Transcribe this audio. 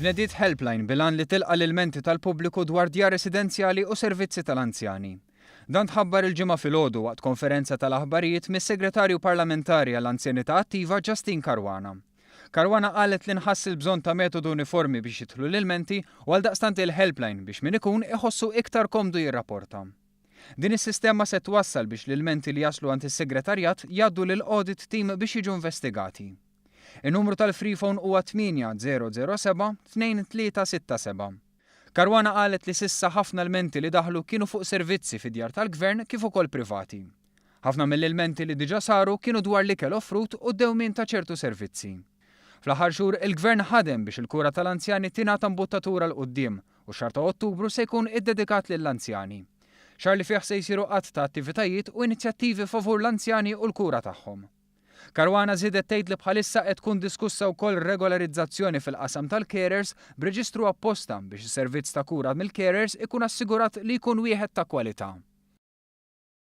Tnediet helpline bilan li tilqa l-ilmenti tal-pubbliku dwar djar residenzjali u servizzi tal-anzjani. Dan tħabbar il-ġimgħa filgħodu waqt konferenza tal-aħbarijiet mis-Segretarju Parlamentari għall-Anzjanità Attiva Justin Caruana. Caruana qalet li nħass il-bżonn ta' metodu uniformi biex jidħlu l-ilmenti u għaldaqstant il-helpline biex min ikun iħossu iktar komdu jirrapporta. Din is-sistema se twassal biex l-ilmenti li jaslu għand is-segretarjat jgħaddu lil audit team biex jiġu investigati. In-numru tal-freephone huwa 8007 2367. Caruana qalet li sissa ħafna ilmenti li daħlu kienu fuq servizzi fid-djar tal-gvern kif ukoll privati. Ħafna mill-ilmenti li diġà saru kienu dwar l-ikel offrut u d-dewmien ta' ċertu servizzi. Fl-aħħar xhur il-gvern ħadem biex il-kura tal-anzjani tingħata mbuttatura l quddiem u xahar ta' Ottubru se jkun iddedikat lill-anzjani. Xahar li fih se jsiru qatt ta' attivitajiet u inizjattivi favur l-anzjani u l-kura tagħhom. Caruana żiedet tgħid li bħalissa qed tkun diskussa wkoll regolarizzazzjoni fil-qasam tal-carers b'reġistru apposta biex is-servizz ta' kura mill-carers ikun assigurat li jkun wieħed ta' kwalità.